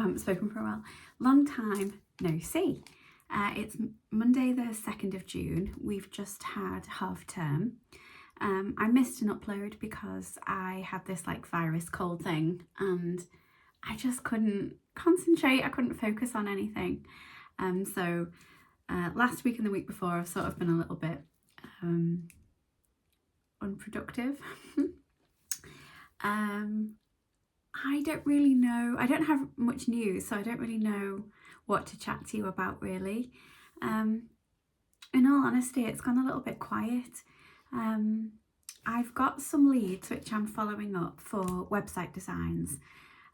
haven't spoken for a while. Long time no see. It's Monday the 2nd of June. We've just had half term. I missed an upload because I had this like virus cold thing and I just couldn't concentrate. I couldn't focus on anything. So last week and the week before I've sort of been a little bit unproductive. I don't really know. I don't have much news, so I don't really know what to chat to you about really. In all honesty, it's gone a little bit quiet. I've got some leads which I'm following up for website designs,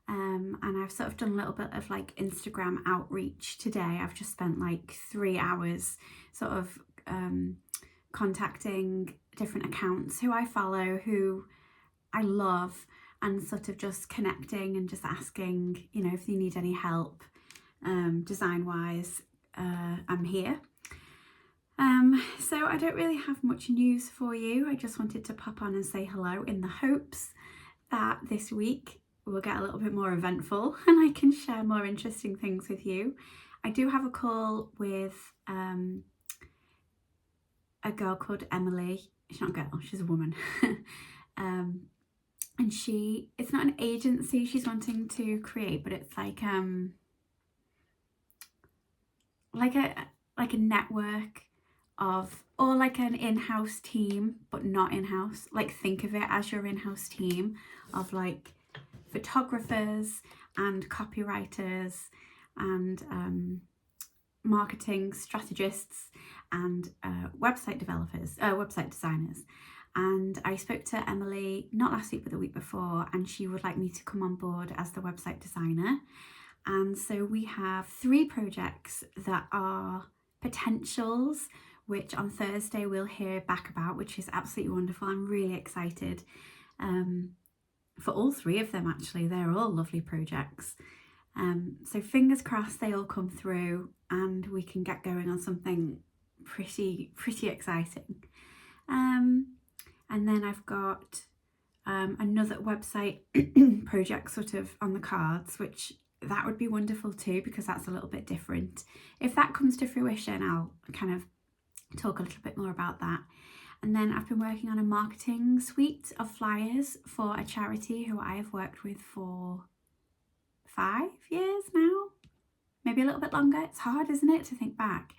and I've sort of done a little bit of like Instagram outreach today. I've just spent like 3 hours sort of contacting different accounts who I follow, who I love, and sort of just connecting and just asking, you know, if you need any help design wise. I'm here. So I don't really have much news for you. I just wanted to pop on and say hello in the hopes that this week will get a little bit more eventful and I can share more interesting things with you. I do have a call with a girl called Emily. She's not a girl, she's a woman. And it's not an agency she's wanting to create, but it's like a network of, or like an in-house team, but not in-house. Like think of it as your in-house team of like photographers and copywriters and marketing strategists and website developers, website designers. And I spoke to Emily not last week but the week before, and she would like me to come on board as the website designer. And so we have 3 projects that are potentials, which on Thursday we'll hear back about, which is absolutely wonderful. I'm really excited for all 3 of them actually. They're all lovely projects. So fingers crossed they all come through and we can get going on something pretty exciting. And then I've got another website project sort of on the cards, which that would be wonderful too, because that's a little bit different. If that comes to fruition, I'll kind of talk a little bit more about that. And then I've been working on a marketing suite of flyers for a charity who I have worked with for 5 years now, maybe a little bit longer. It's hard, isn't it, to think back.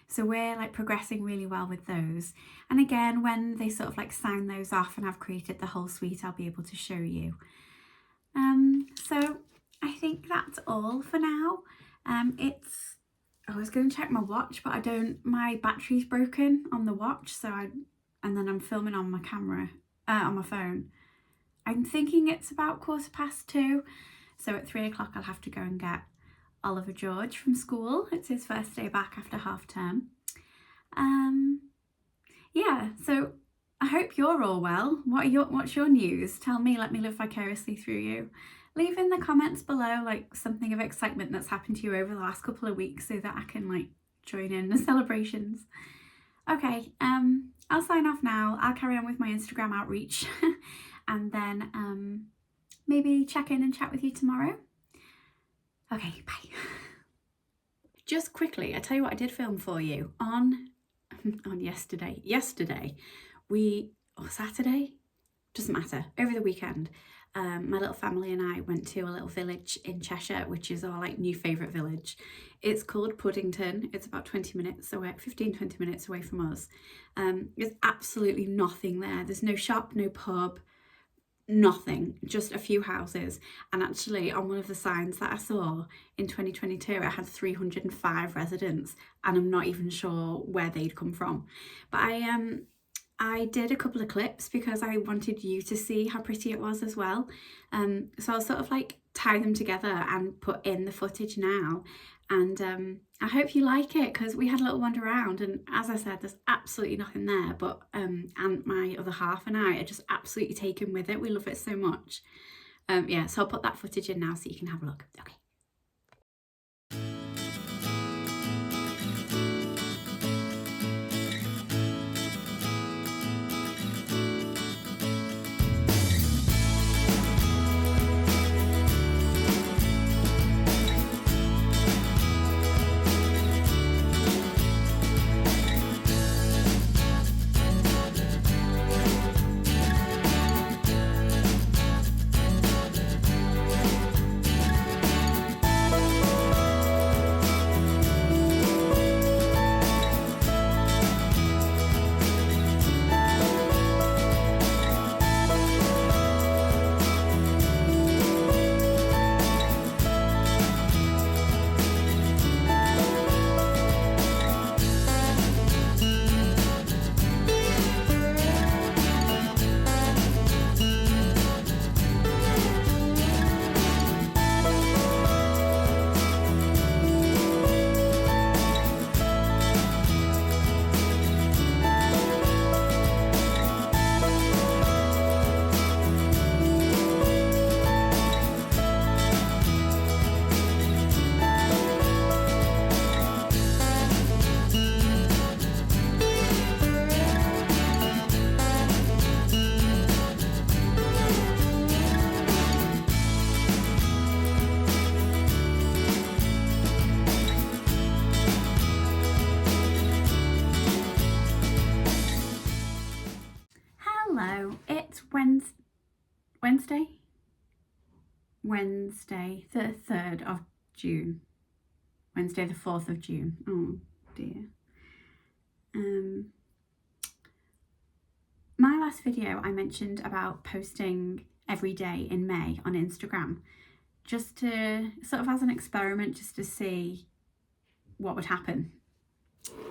So we're like progressing really well with those. And again, when they sort of like sign those off and I've created the whole suite, I'll be able to show you. So I think that's all for now. I was going to check my watch, but my battery's broken on the watch. And then I'm filming on my camera, on my phone. I'm thinking it's about 2:15. So at 3 o'clock, I'll have to go and get Oliver George from school. It's his first day back after half term. Yeah, so I hope you're all well. What's your news? Tell me, let me live vicariously through you. Leave in the comments below like something of excitement that's happened to you over the last couple of weeks so that I can like join in the celebrations. Okay, I'll sign off now. I'll carry on with my Instagram outreach and then maybe check in and chat with you tomorrow. Okay, bye. Just quickly, I tell you what I did film for you on yesterday. Saturday? Doesn't matter. Over the weekend, my little family and I went to a little village in Cheshire, which is our like new favourite village. It's called Puddington. It's about 20 minutes away, 15-20 minutes away from us. There's absolutely nothing there. There's no shop, no pub, nothing, just a few houses. And actually on one of the signs that I saw in 2022 it had 305 residents, and I'm not even sure where they'd come from. But I did a couple of clips because I wanted you to see how pretty it was as well. So I'll sort of like tie them together and put in the footage now. And I hope you like it, because we had a little wander around, and as I said, there's absolutely nothing there, but and my other half and I are just absolutely taken with it. We love it so much. Yeah, so I'll put that footage in now so you can have a look. Okay. Wednesday the 3rd of June. Wednesday the 4th of June. Oh dear. My last video I mentioned about posting every day in May on Instagram, just to sort of as an experiment, just to see what would happen.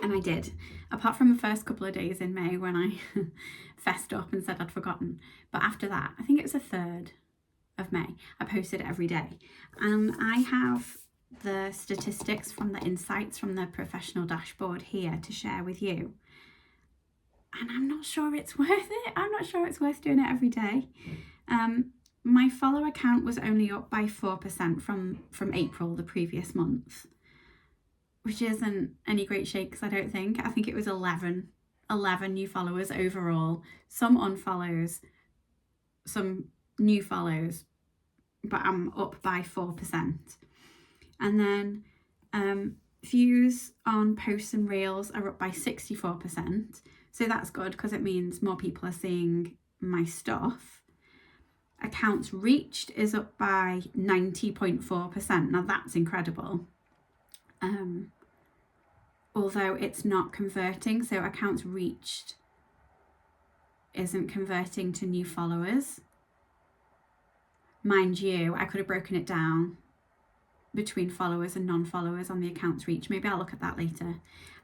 And I did, apart from the first couple of days in May when I fessed up and said I'd forgotten. But after that, I think it was the 3rd of May, I posted every day. And I have the statistics from the insights from the professional dashboard here to share with you. And I'm not sure it's worth it. I'm not sure it's worth doing it every day. My follower count was only up by 4% from April, the previous month, which isn't any great shakes, I don't think. I think it was 11 new followers overall, some unfollows, some new follows, but I'm up by 4%. And then views on posts and reels are up by 64%. So that's good because it means more people are seeing my stuff. Accounts reached is up by 90.4%. Now that's incredible. Although it's not converting, so accounts reached isn't converting to new followers. Mind you, I could have broken it down between followers and non-followers on the accounts reach. Maybe I'll look at that later.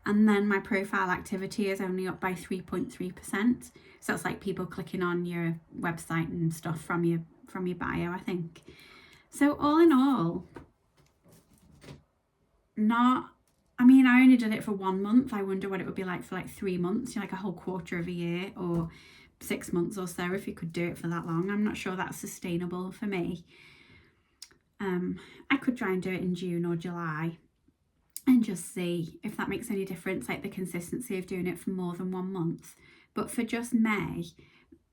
And then my profile activity is only up by 3.3%. So it's like people clicking on your website and stuff from your bio, I think. So all in all, I only did it for 1 month. I wonder what it would be like for like 3 months, like a whole quarter of a year, or 6 months or so, if you could do it for that long. I'm not sure that's sustainable for me. I could try and do it in June or July and just see if that makes any difference, like the consistency of doing it for more than 1 month. But for just May,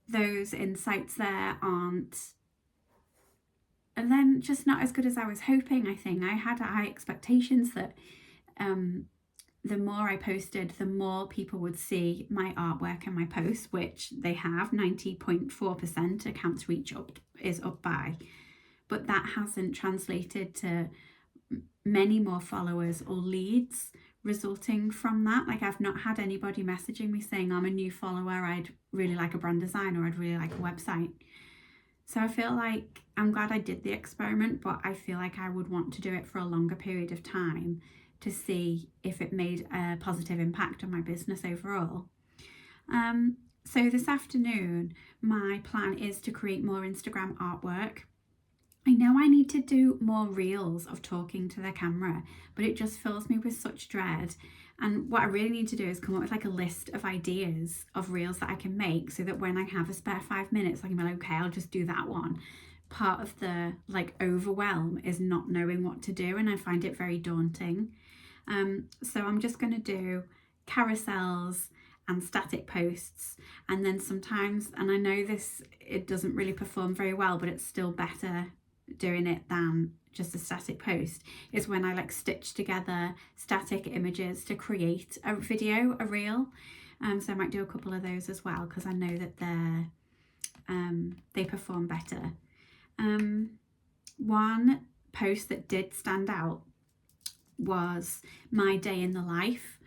those insights there aren't, and then just not as good as I was hoping. I think I had high expectations that the more I posted, the more people would see my artwork and my posts, which they have. 90.4% accounts reach is up by. But that hasn't translated to many more followers or leads resulting from that. Like, I've not had anybody messaging me saying I'm a new follower, I'd really like a brand design, or I'd really like a website. So I feel like I'm glad I did the experiment, but I feel like I would want to do it for a longer period of time to see if it made a positive impact on my business overall. So this afternoon, my plan is to create more Instagram artwork. I know I need to do more reels of talking to the camera, but it just fills me with such dread. And what I really need to do is come up with like a list of ideas of reels that I can make, so that when I have a spare 5 minutes, I can be like, okay, I'll just do that one. Part of the like overwhelm is not knowing what to do, and I find it very daunting. So I'm just going to do carousels and static posts, and then sometimes, and I know it doesn't really perform very well, but it's still better doing it than just a static post, is when I like stitch together static images to create a video, a reel. So I might do a couple of those as well, because I know that they perform better. One post that did stand out was my day in the life,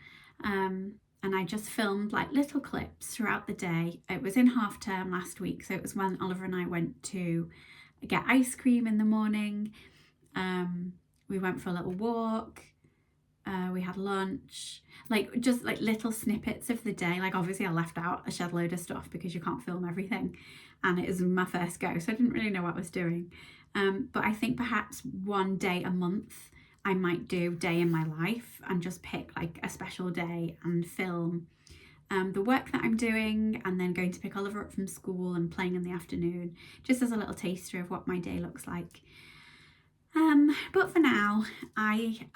and I just filmed like little clips throughout the day. It was in half term last week, so it was when Oliver and I went to get ice cream in the morning. We went for a little walk, we had lunch, like just like little snippets of the day. Like obviously I left out a shed load of stuff because you can't film everything, and it was my first go, so I didn't really know what I was doing. But I think perhaps one day a month I might do day in my life, and just pick like a special day and film the work that I'm doing, and then going to pick Oliver up from school and playing in the afternoon, just as a little taster of what my day looks like. But for now, I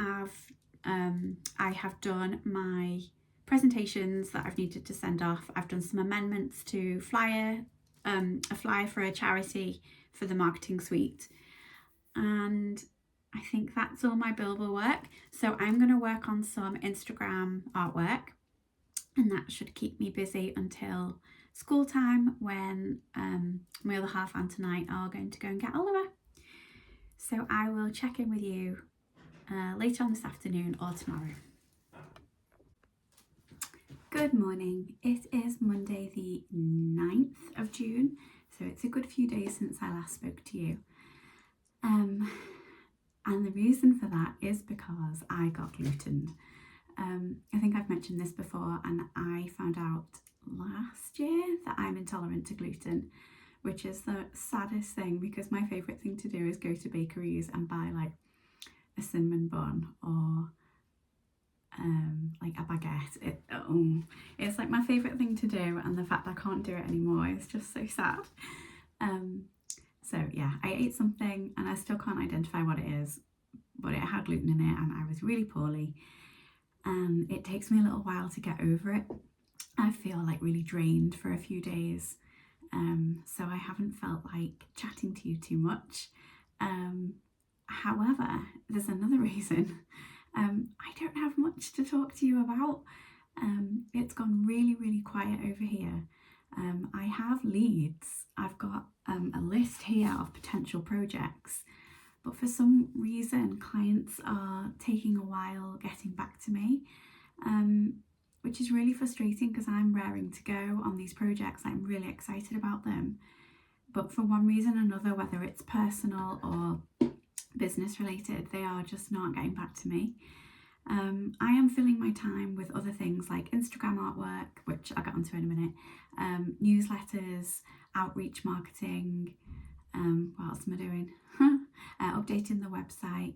have done my presentations that I've needed to send off. I've done some amendments to a flyer for a charity for the marketing suite, and I think that's all my billable work. So I'm going to work on some Instagram artwork, and that should keep me busy until school time when my other half and tonight are going to go and get Oliver. So I will check in with you later on this afternoon or tomorrow. Good morning. It is Monday the 9th of June, so it's a good few days since I last spoke to you. And the reason for that is because I got gluten. I think I've mentioned this before, and I found out last year that I'm intolerant to gluten, which is the saddest thing because my favourite thing to do is go to bakeries and buy like a cinnamon bun or like a baguette. It's like my favourite thing to do, and the fact I can't do it anymore is just so sad. So yeah, I ate something and I still can't identify what it is, but it had gluten in it and I was really poorly, and it takes me a little while to get over it. I feel like really drained for a few days, so I haven't felt like chatting to you too much. However, there's another reason. I don't have much to talk to you about. It's gone really quiet over here. I have leads. I've got a list here of potential projects, but for some reason clients are taking a while getting back to me, which is really frustrating because I'm raring to go on these projects. I'm really excited about them, but for one reason or another, whether it's personal or business related, they are just not getting back to me. I am filling my time with other things like Instagram artwork, which I'll get onto in a minute, newsletters, outreach marketing, what else am I doing? Updating the website,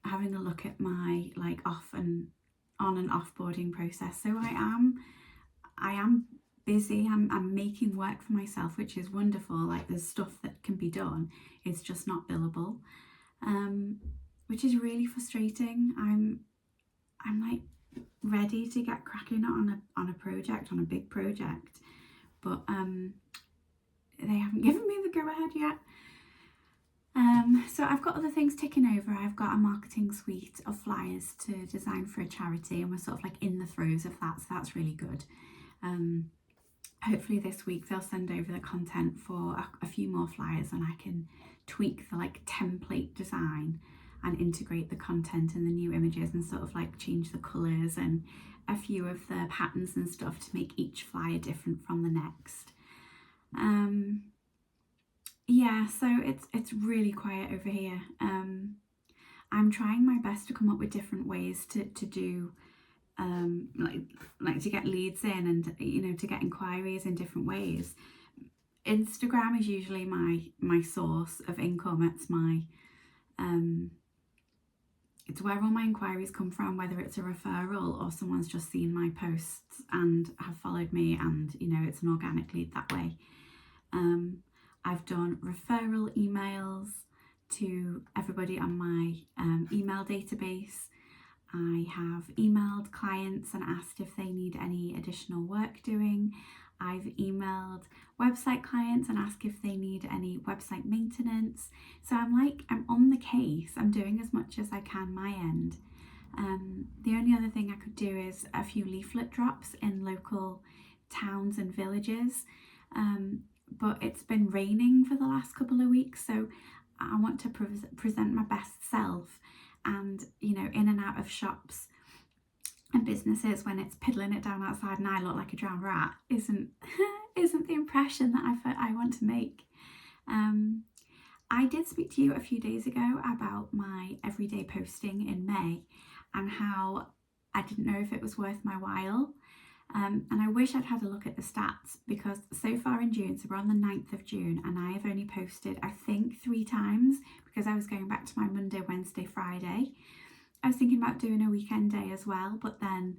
having a look at my like on and offboarding process. So I am busy. I'm making work for myself, which is wonderful. Like there's stuff that can be done, it's just not billable, which is really frustrating. I'm like ready to get cracking on a project, on a big project, but they haven't given me the go ahead yet. So I've got other things ticking over. I've got a marketing suite of flyers to design for a charity, and we're sort of like in the throes of that, so that's really good. Hopefully this week they'll send over the content for a few more flyers, and I can tweak the like template design and integrate the content and the new images and sort of like change the colours and a few of the patterns and stuff to make each flyer different from the next. Yeah, so it's really quiet over here. I'm trying my best to come up with different ways to do like to get leads in, and you know, to get inquiries in different ways. Instagram is usually my source of income. It's my it's where all my inquiries come from, whether it's a referral or someone's just seen my posts and have followed me, and you know, it's an organic lead that way. I've done referral emails to everybody on my email database. I have emailed clients and asked if they need any additional work doing. I've emailed website clients and asked if they need any website maintenance. So I'm on the case. I'm doing as much as I can my end. The only other thing I could do is a few leaflet drops in local towns and villages. But it's been raining for the last couple of weeks, so I want to present my best self, and you know, in and out of shops and businesses when it's piddling it down outside and I look like a drowned rat isn't the impression that I want to make. I did speak to you a few days ago about my everyday posting in May and how I didn't know if it was worth my while. And I wish I'd had a look at the stats, because so far in June, so we're on the 9th of June, and I have only posted I think 3 times, because I was going back to my Monday, Wednesday, Friday. I was thinking about doing a weekend day as well, but then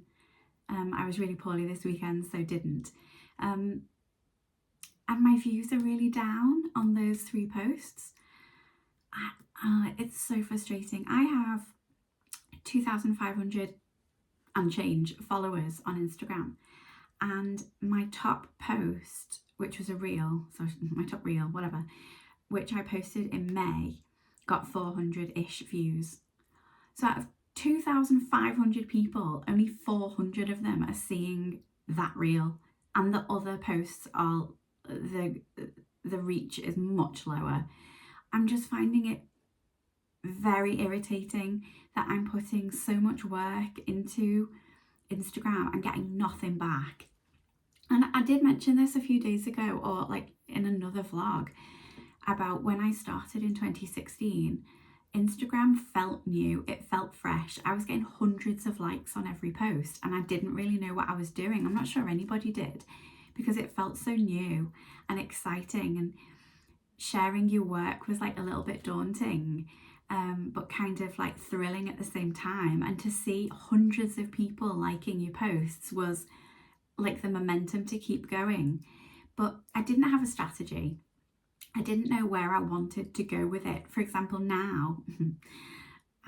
I was really poorly this weekend, so didn't. And my views are really down on those 3 posts. It's so frustrating. I have 2,500 and change followers on Instagram, and my top post, which was a reel, so my top reel, whatever, which I posted in May, got 400-ish views. So out of 2,500 people, only 400 of them are seeing that reel. and the other posts are, the reach is much lower. I'm just finding it very irritating that I'm putting so much work into Instagram and getting nothing back. And I did mention this a few days ago, or like in another vlog, about when I started in 2016. Instagram felt new, it felt fresh. I was getting hundreds of likes on every post and I didn't really know what I was doing. I'm not sure anybody did, because it felt so new and exciting, and sharing your work was like a little bit daunting, but kind of like thrilling at the same time. And to see hundreds of people liking your posts was like the momentum to keep going. But I didn't have a strategy. I didn't know where I wanted to go with it. For example, now,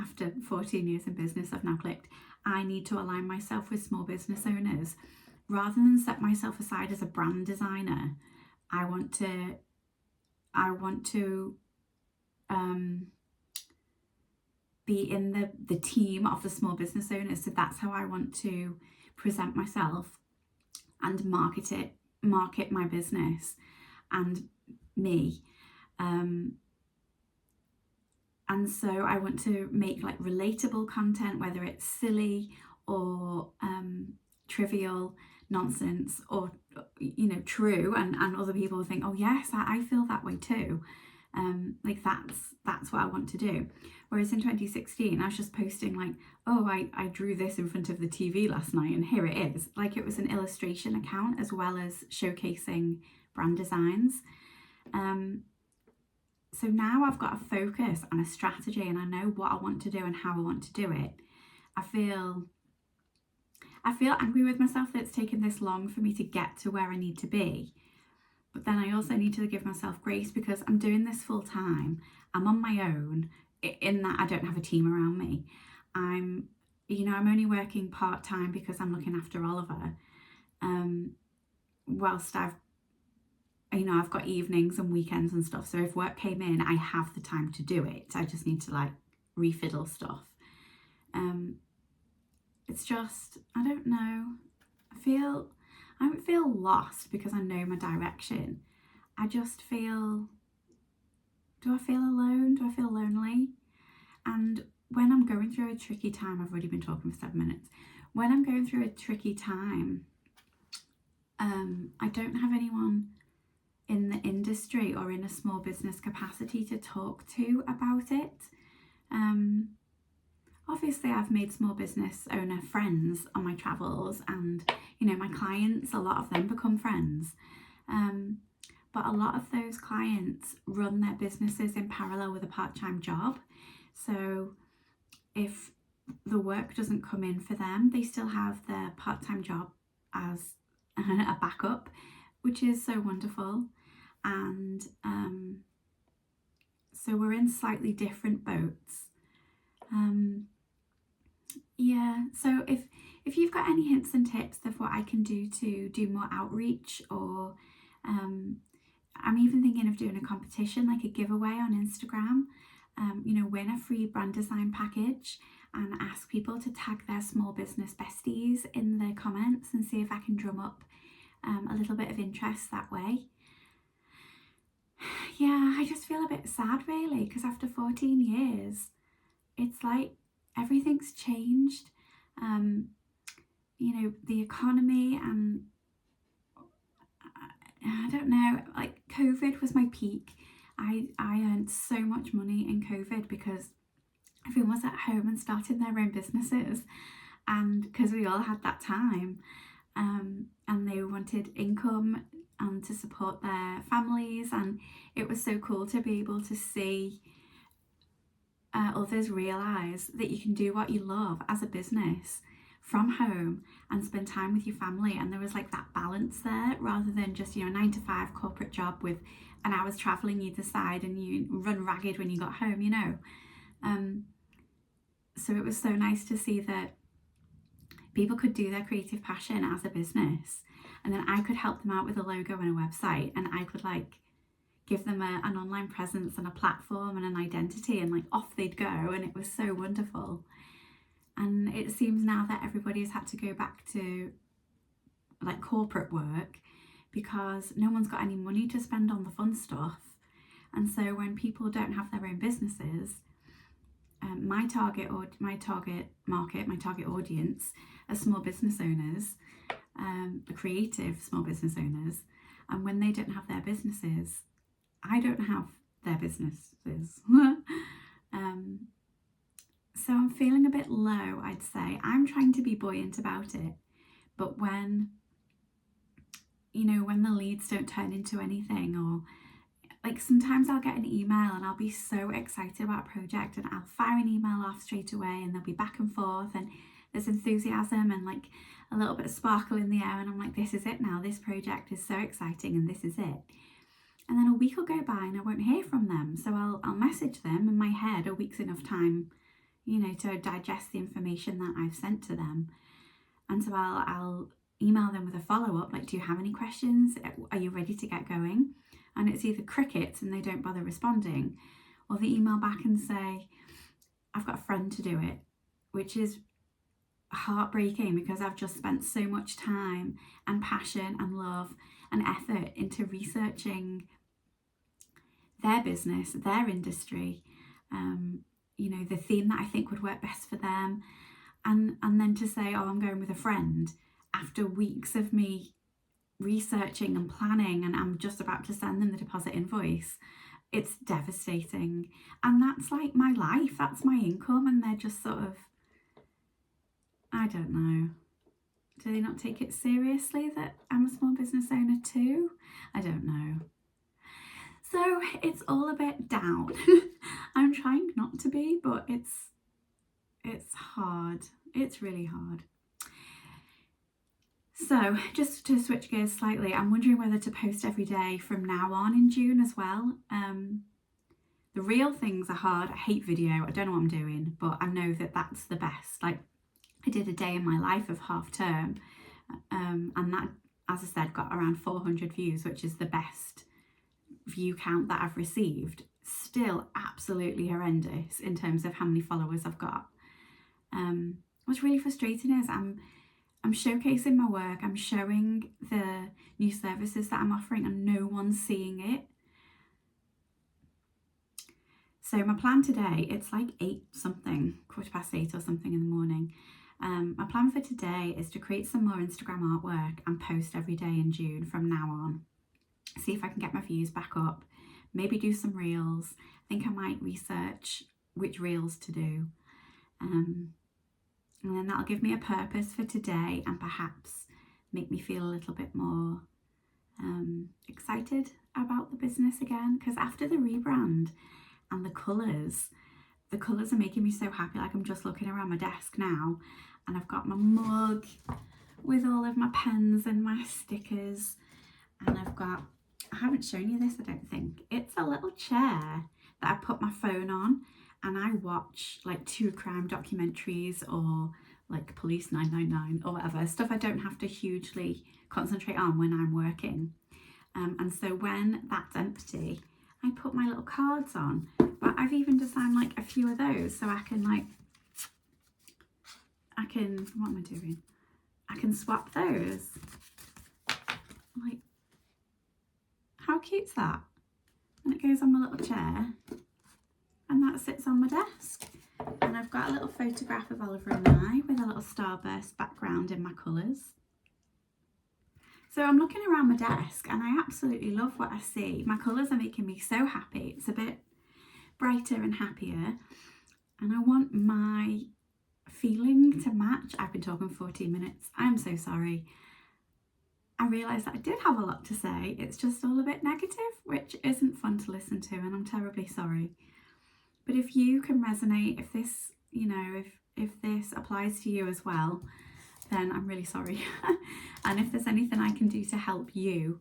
after 14 years in business, I've now clicked, I need to align myself with small business owners. Rather than set myself aside as a brand designer, I want to be in the team of the small business owners. So that's how I want to present myself and market my business and me. And so I want to make like relatable content, whether it's silly or trivial nonsense, or true, and other people think, oh yes, I feel that way too. Like that's what I want to do. Whereas in 2016 I was just posting like, oh, I drew this in front of the TV last night and here it is. Like, it was an illustration account as well as showcasing brand designs. So now I've got a focus and a strategy, and I know what I want to do and how I want to do it. I feel angry with myself that it's taken this long for me to get to where I need to be. But then I also need to give myself grace, because I'm doing this full time. I'm on my own, in that I don't have a team around me. I'm only working part-time because I'm looking after Oliver. Whilst I've got evenings and weekends and stuff. So if work came in, I have the time to do it. I just need to like refiddle stuff. It's just, I don't know. I don't feel lost because I know my direction. I just feel, do I feel alone? Do I feel lonely? And when I'm going through a tricky time, I've already been talking for 7 minutes. When I'm going through a tricky time, I don't have anyone in the industry or in a small business capacity to talk to about it. Obviously I've made small business owner friends on my travels, and my clients, a lot of them become friends, but a lot of those clients run their businesses in parallel with a part-time job. So if the work doesn't come in for them, they still have their part-time job as a backup, which is so wonderful. And so we're in slightly different boats. So if you've got any hints and tips of what I can do to do more outreach, or I'm even thinking of doing a competition, like a giveaway on Instagram, win a free brand design package and ask people to tag their small business besties in their comments, and see if I can drum up a little bit of interest that way. Yeah, I just feel a bit sad really, because after 14 years, it's like everything's changed. The economy, and I don't know, like COVID was my peak. I earned so much money in COVID because everyone was at home and starting their own businesses, and because we all had that time, and they wanted income and to support their families, and it was so cool to be able to see others realise that you can do what you love as a business from home and spend time with your family. And there was like that balance there, rather than just a 9-to-5 corporate job with an hour's travelling either side and you run ragged when you got home. So it was so nice to see that people could do their creative passion as a business, and then I could help them out with a logo and a website, and I could like give them an online presence and a platform and an identity, and like off they'd go, and it was so wonderful. And it seems now that everybody's had to go back to like corporate work, because no one's got any money to spend on the fun stuff. And so when people don't have their own businesses, my target market, my target audience are small business owners, the creative small business owners. And when they don't have their businesses, I don't have their businesses. So I'm feeling a bit low, I'd say. I'm trying to be buoyant about it, but when the leads don't turn into anything, or like sometimes I'll get an email and I'll be so excited about a project and I'll fire an email off straight away, and there'll be back and forth and there's enthusiasm and like a little bit of sparkle in the air, and I'm like, this is it now, this project is so exciting and this is it. And then a week will go by and I won't hear from them, so I'll message them. In my head, a week's enough time, to digest the information that I've sent to them. And so I'll email them with a follow-up, like, do you have any questions? Are you ready to get going? And it's either crickets and they don't bother responding, or they email back and say, I've got a friend to do it, which is heartbreaking because I've just spent so much time and passion and love and effort into researching their business, their industry, the theme that I think would work best for them. And then to say, oh, I'm going with a friend, after weeks of me researching and planning, and I'm just about to send them the deposit invoice, it's devastating. And that's like my life, that's my income, and they're just sort of, I don't know, do they not take it seriously that I'm a small business owner too? I don't know. So it's all a bit down. I'm trying not to be, but it's hard. It's really hard. So just to switch gears slightly, I'm wondering whether to post every day from now on in June as well. The real things are hard. I hate video. I don't know what I'm doing, but I know that that's the best. Like, I did a day in my life of half term, and that, as I said, got around 400 views, which is the best view count that I've received. Still absolutely horrendous in terms of how many followers I've got. What's really frustrating is I'm showcasing my work, I'm showing the new services that I'm offering, and no one's seeing it. So my plan today, it's like 8 something, 8:15 or something in the morning. My plan for today is to create some more Instagram artwork and post every day in June from now on. See if I can get my views back up, maybe do some reels. I think I might research which reels to do. And then that'll give me a purpose for today and perhaps make me feel a little bit more excited about the business again. Because after the rebrand and the colours are making me so happy. Like, I'm just looking around my desk now and I've got my mug with all of my pens and my stickers, and I haven't shown you this, I don't think. It's a little chair that I put my phone on and I watch like true crime documentaries or like Police 999 or whatever, stuff I don't have to hugely concentrate on when I'm working. And so when that's empty, I put my little cards on. But I've even designed like a few of those so I can, what am I doing? I can swap those. Like, how cute's that? And it goes on my little chair and that sits on my desk. And I've got a little photograph of Oliver and I with a little starburst background in my colours. So I'm looking around my desk and I absolutely love what I see. My colours are making me so happy. It's a bit brighter and happier. And I want my feeling to match. I've been talking 14 minutes. I'm so sorry. I realised that I did have a lot to say. It's just all a bit negative, which isn't fun to listen to, and I'm terribly sorry. But if you can resonate, if this, if this applies to you as well, then I'm really sorry. And if there's anything I can do to help you,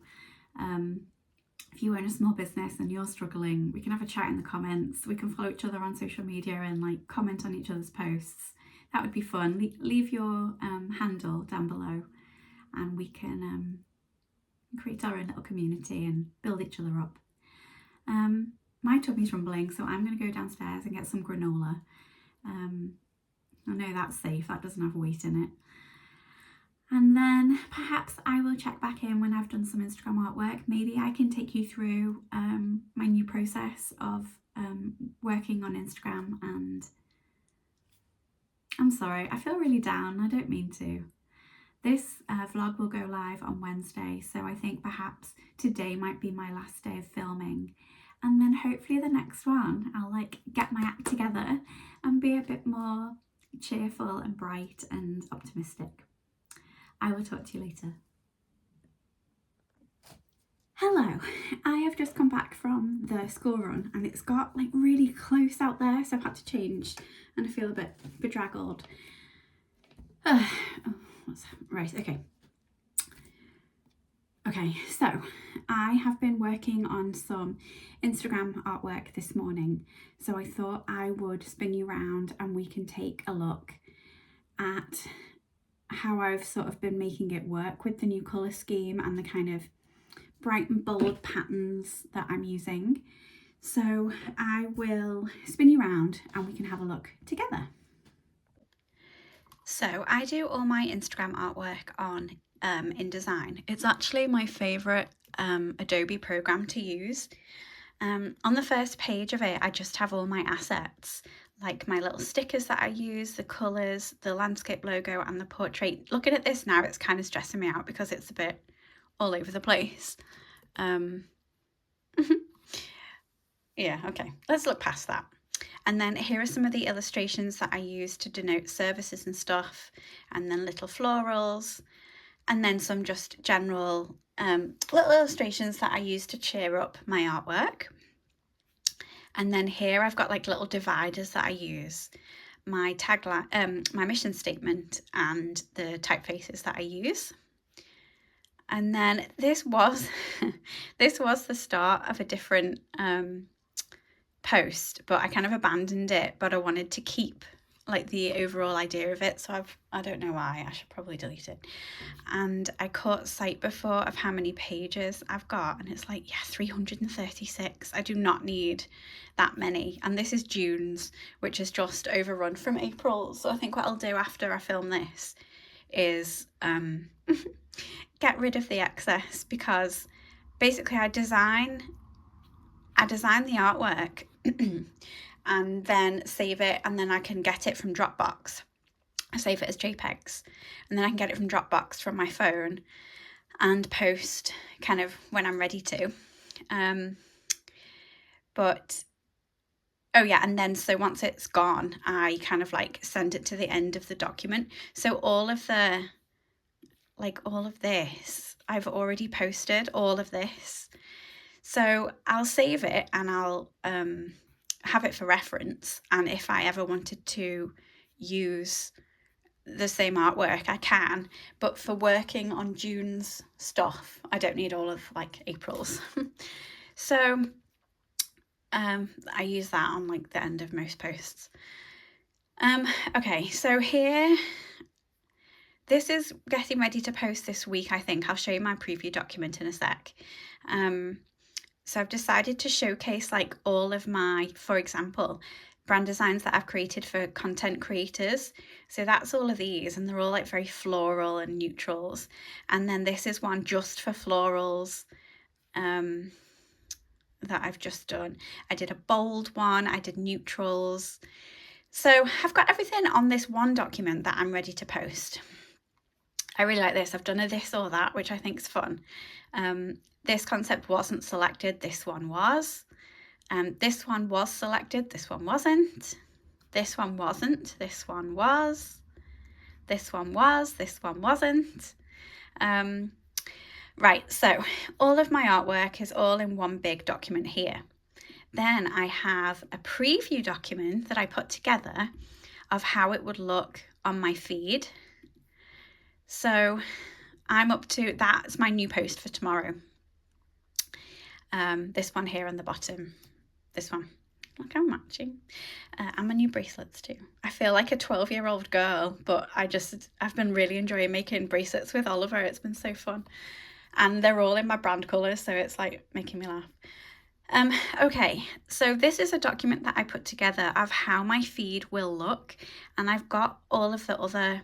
if you own a small business and you're struggling, we can have a chat in the comments. We can follow each other on social media and comment on each other's posts. That would be fun. Leave your handle down below and we can create our own little community and build each other up. My tummy's rumbling, so I'm going to go downstairs and get some granola. I know that's safe, that doesn't have weight in it. And then perhaps I will check back in when I've done some Instagram artwork. Maybe I can take you through my new process of working on Instagram. And I'm sorry, I feel really down. I don't mean to. This vlog will go live on Wednesday, so I think perhaps today might be my last day of filming. And then hopefully the next one, I'll like get my act together and be a bit more cheerful and bright and optimistic. I will talk to you later. Hello, I have just come back from the school run and it's got like really close out there, so I've had to change and I feel a bit bedraggled. Right, okay, so I have been working on some Instagram artwork this morning, so I thought I would spin you around and we can take a look at how I've sort of been making it work with the new colour scheme and the kind of bright and bold patterns that I'm using. So I will spin you around and we can have a look together. So I do all my Instagram artwork on InDesign. It's actually my favourite Adobe program to use. On the first page of it, I just have all my assets, like my little stickers that I use, the colours, the landscape logo and the portrait. Looking at this now, it's kind of stressing me out because it's a bit all over the place. Yeah, okay, let's look past that. And then here are some of the illustrations that I use to denote services and stuff, and then little florals, and then some just general little illustrations that I use to cheer up my artwork. And then here I've got like little dividers that I use, my tagline, my mission statement, and the typefaces that I use. And then this was this was the start of a different post, but I kind of abandoned it, but I wanted to keep like the overall idea of it, so I don't know why, I should probably delete it. And I caught sight before of how many pages I've got, and it's like, yeah, 336. I do not need that many, and this is June's, which is just overrun from April. So I think what I'll do after I film this is get rid of the excess, because basically I design the artwork and then save it, and then I can get it from Dropbox. I save it as JPEGs, and then I can get it from Dropbox from my phone and post kind of when I'm ready to. But oh yeah, and then so once it's gone, I kind of like send it to the end of the document. So all of this, I've already posted all of this. So I'll save it and I'll have it for reference. And if I ever wanted to use the same artwork, I can. But for working on June's stuff, I don't need all of like April's. So I use that on like the end of most posts. Okay, so here, this is getting ready to post this week, I think. I'll show you my preview document in a sec. So I've decided to showcase like all of my, for example, brand designs that I've created for content creators. So that's all of these, and they're all like very floral and neutrals. And then this is one just for florals that I've just done. I did a bold one, I did neutrals. So I've got everything on this one document that I'm ready to post. I really like this. I've done a this or that, which I think is fun. This concept wasn't selected, this one was. This one was selected, this one wasn't. This one wasn't, this one was. This one was, this one wasn't. Right, so all of my artwork is all in one big document here. Then I have a preview document that I put together of how it would look on my feed. So I'm up to, that's my new post for tomorrow. This one here on the bottom, this one, look how matching. And my new bracelets too. I feel like a 12-year-old girl, but I've been really enjoying making bracelets with Oliver. It's been so fun. And they're all in my brand colours, so it's like making me laugh. Okay, so this is a document that I put together of how my feed will look, and I've got all of the other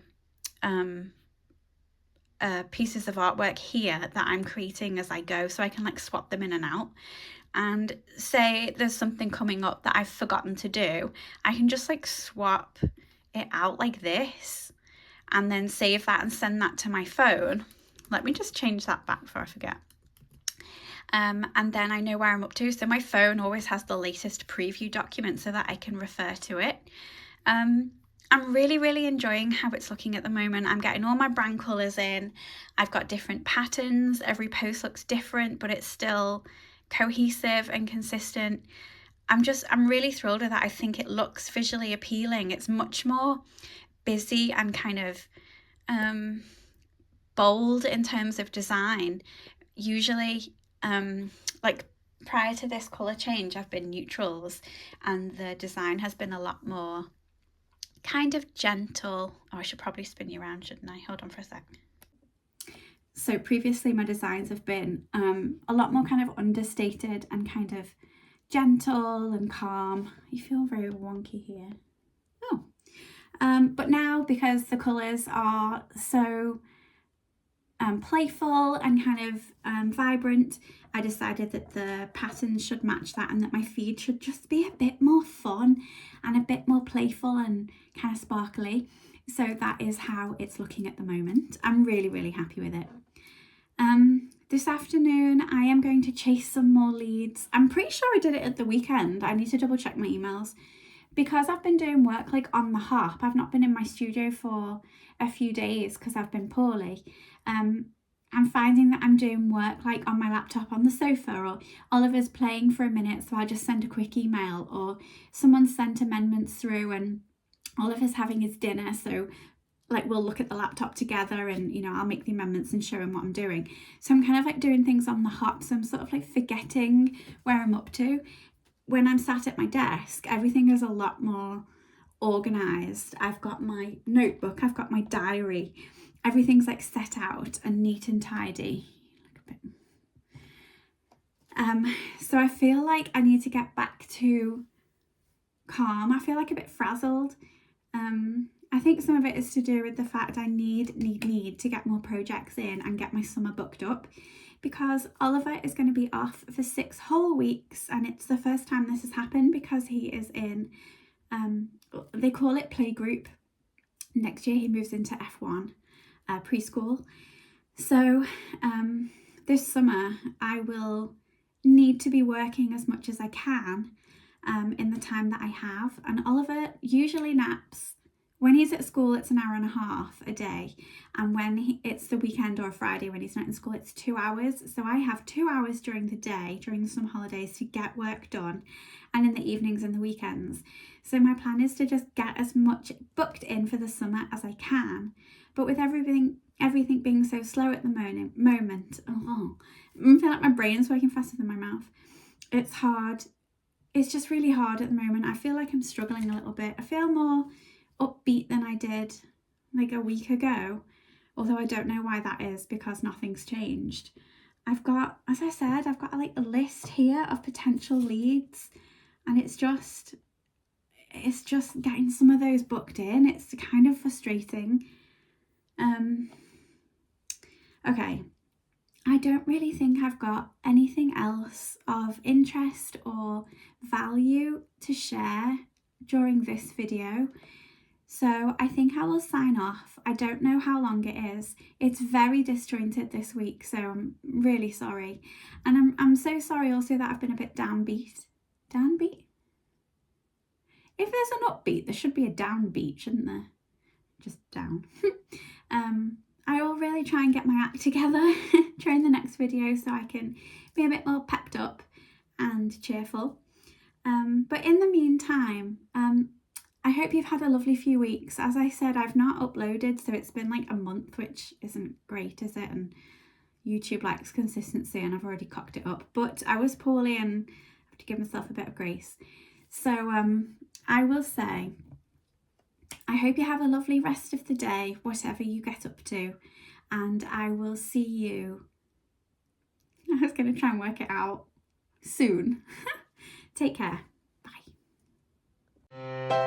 pieces of artwork here that I'm creating as I go, so I can like swap them in and out. And say there's something coming up that I've forgotten to do, I can just like swap it out like this and then save that and send that to my phone. Let me just change that back before I forget. And then I know where I'm up to. So my phone always has the latest preview document so that I can refer to it. I'm really enjoying how it's looking at the moment. I'm getting all my brand colours in. I've got different patterns. Every post looks different, but it's still cohesive and consistent. I'm really thrilled with that. I think it looks visually appealing. It's much more busy and kind of bold in terms of design. Usually, like prior to this colour change, I've been neutrals, and the design has been a lot more kind of gentle. Oh, I should probably spin you around, shouldn't I? Hold on for a sec. So previously my designs have been a lot more kind of understated and kind of gentle and calm. You feel very wonky here. Oh, but now because the colours are so playful and kind of vibrant, I decided that the patterns should match that and that my feed should just be a bit more fun and a bit more playful and kind of sparkly. So that is how it's looking at the moment. I'm really happy with it. This afternoon I am going to chase some more leads. I'm pretty sure I did it at the weekend. I need to double check my emails. Because I've been doing work like on the hop, I've not been in my studio for a few days because I've been poorly. I'm finding that I'm doing work like on my laptop on the sofa, or Oliver's playing for a minute, so I'll just send a quick email, or someone sent amendments through and Oliver's having his dinner, so like we'll look at the laptop together and, you know, I'll make the amendments and show him what I'm doing. So I'm kind of like doing things on the hop, so I'm sort of like forgetting where I'm up to. When I'm sat at my desk, everything is a lot more organised. I've got my notebook, I've got my diary, everything's like set out and neat and tidy. So I feel like I need to get back to calm. I feel like a bit frazzled. I think some of it is to do with the fact I need to get more projects in and get my summer booked up, because Oliver is going to be off for 6 whole weeks, and it's the first time this has happened because he is in, they call it playgroup. Next year he moves into F1 preschool. So this summer I will need to be working as much as I can in the time that I have, and Oliver usually naps. When he's at school, it's an hour and a half a day. And when it's the weekend or a Friday when he's not in school, it's 2 hours. So I have 2 hours during the day, during the summer holidays, to get work done, and in the evenings and the weekends. So my plan is to just get as much booked in for the summer as I can. But with everything being so slow at the moment, I feel like my brain's working faster than my mouth. It's hard. It's just really hard at the moment. I feel like I'm struggling a little bit. I feel more upbeat than I did like a week ago, although I don't know why that is because nothing's changed. I've got, as I said, I've got like a list here of potential leads, and it's just getting some of those booked in. It's kind of frustrating. Okay, I don't really think I've got anything else of interest or value to share during this video. So I think I will sign off. I don't know how long it is. It's very disjointed this week, so I'm really sorry. And I'm so sorry also that I've been a bit downbeat. Downbeat? If there's an upbeat, there should be a downbeat, shouldn't there? Just down. I will really try and get my act together during the next video so I can be a bit more pepped up and cheerful. But in the meantime, I hope you've had a lovely few weeks. As I said, I've not uploaded, so it's been like a month, which isn't great, is it? And YouTube likes consistency, and I've already cocked it up. But I was poorly and I have to give myself a bit of grace. So I will say, I hope you have a lovely rest of the day, whatever you get up to, and I will see you. I was going to try and work it out soon. Take care. Bye.